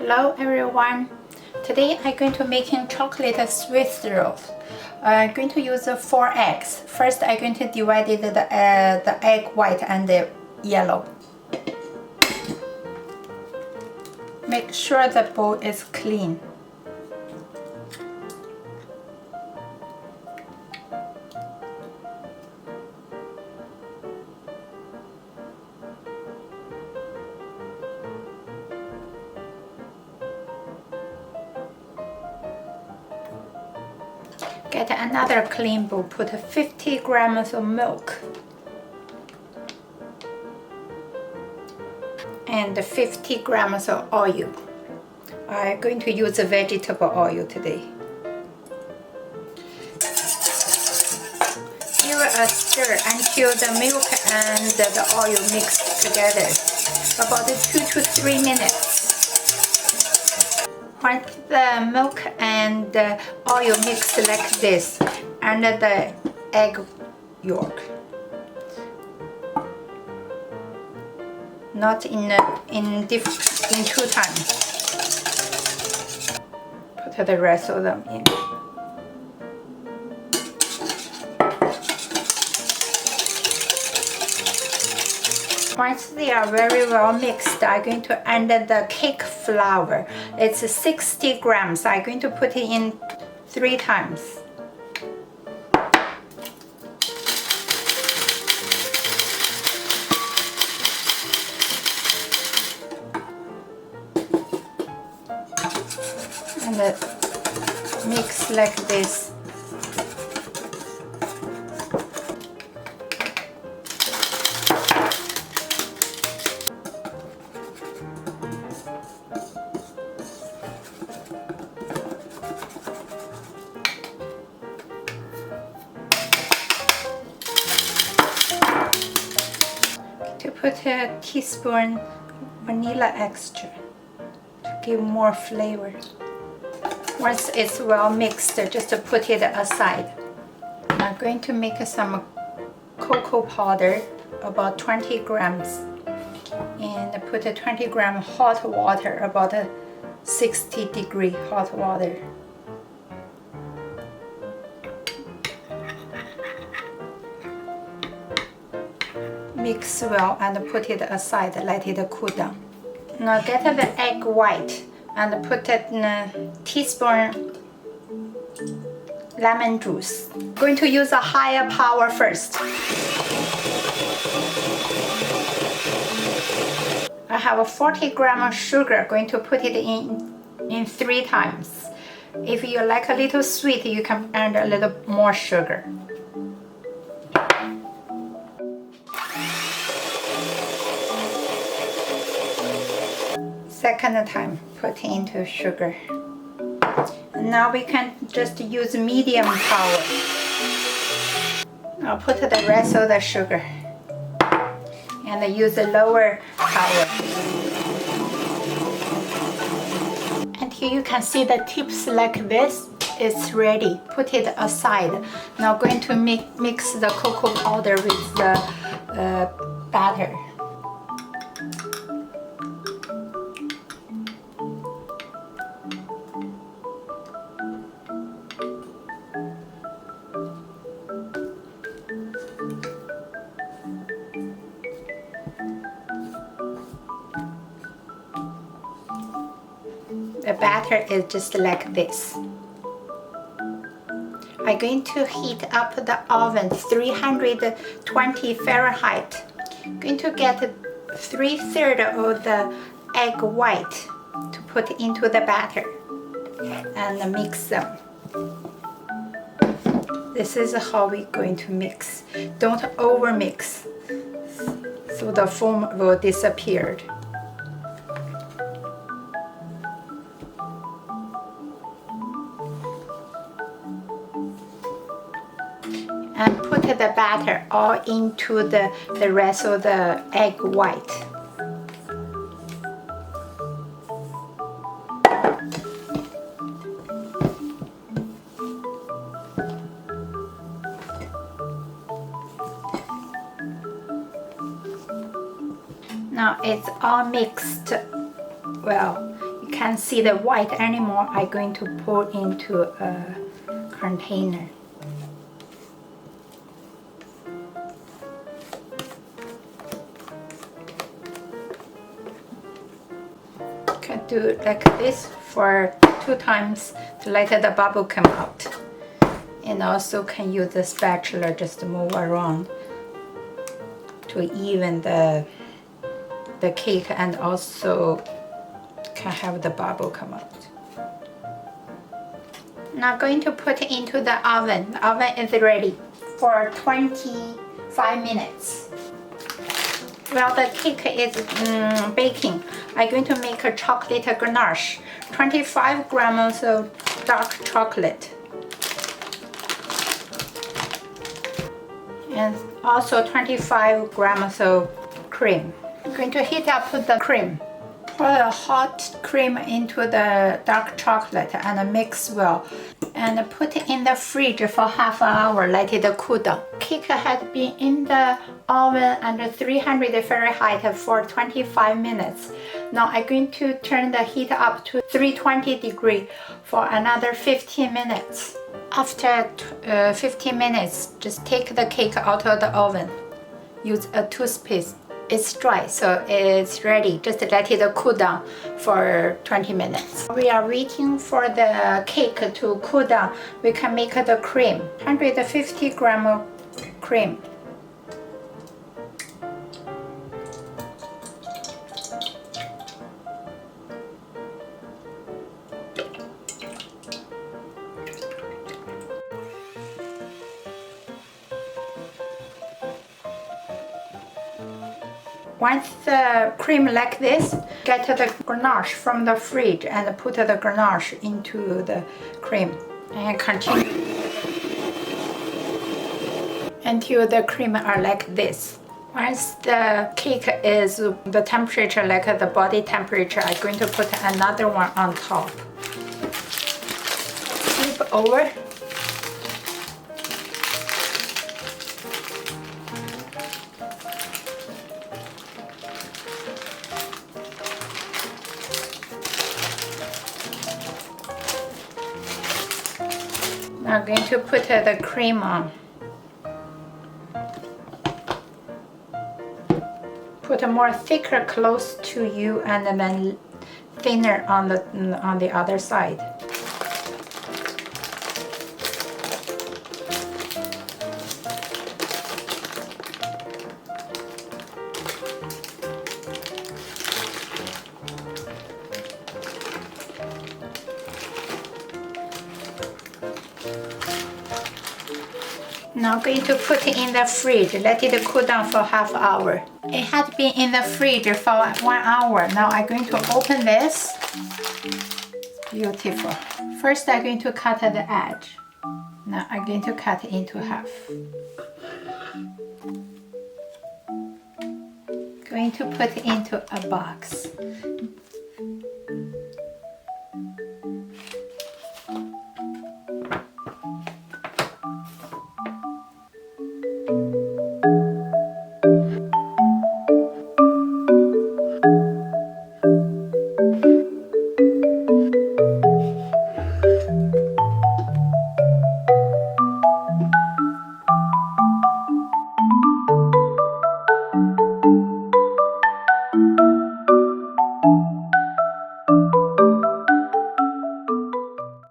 Hello everyone. Today I'm going to make chocolate Swiss roll. I'm going to use 4 eggs. First I'm going to divide the egg white and the yellow. Make sure the bowl is clean. Get another clean bowl, put 50 grams of milk and 50 grams of oil. I'm going to use vegetable oil today. Give it a stir until the milk and the oil mix together, about 2 to 3 minutes. Once the milk and the oil mix like this, and the egg yolk, not in two times. Put the rest of them in. Once they are very well mixed, I'm going to add the cake flour. It's 60 grams. I'm going to put it in 3 times. And mix like this. To put a teaspoon vanilla extract to give more flavor. Once it's well mixed, just put it aside. I'm going to make some cocoa powder, about 20 grams, and put 20 grams hot water, about 60-degree hot water. Mix well and put it aside, let it cool down. Now get the egg white and put it in a teaspoon lemon juice. Going to use a higher power first. I have 40 grams of sugar, going to put it in 3 times. If you like a little sweet, you can add a little more sugar. Second time, put into sugar. And now we can just use medium power. Now put the rest of the sugar and use the lower power until you can see the tips like this. It's ready. Put it aside. Now going to mix the cocoa powder with the batter. The batter is just like this. I'm going to heat up the oven 320 Fahrenheit. I'm going to get 3/3 of the egg white to put into the batter and mix them. This is how we're going to mix. Don't over mix, so the foam will disappear. And put the batter all into the rest of the egg white. Now it's all mixed well. You can't see the white anymore, I'm going to pour into a container. Can do it like this for 2 times to let the bubble come out. And also can use the spatula just to move around to even the cake, and also can have the bubble come out. Now going to put it into the oven. The oven is ready for 25 minutes. While the cake is baking, I'm going to make a chocolate ganache. 25 grams of dark chocolate. And also 25 grams of cream. I'm going to heat up the cream. Pour the hot cream into the dark chocolate and mix well. And put it in the fridge for half an hour, let it cool down. Cake had been in the oven under 300 Fahrenheit for 25 minutes. Now I'm going to turn the heat up to 320 degrees for another 15 minutes. After 15 minutes, just take the cake out of the oven. Use a toothpick. It's dry, so it's ready. Just let it cool down for 20 minutes. We are waiting for the cake to cool down. We can make the cream. 150 grams of cream. Once the cream like this, get the ganache from the fridge and put the ganache into the cream and continue until the cream are like this. Once the cake is the temperature like the body temperature, I'm going to put another one on top. Flip over. I'm going to put the cream on. Put more thicker close to you and then thinner on the other side. Now I'm going to put it in the fridge, let it cool down for half hour. It had been in the fridge for 1 hour. Now I'm going to open this. Beautiful. First I'm going to cut the edge. Now I'm going to cut it into half. Going to put it into a box.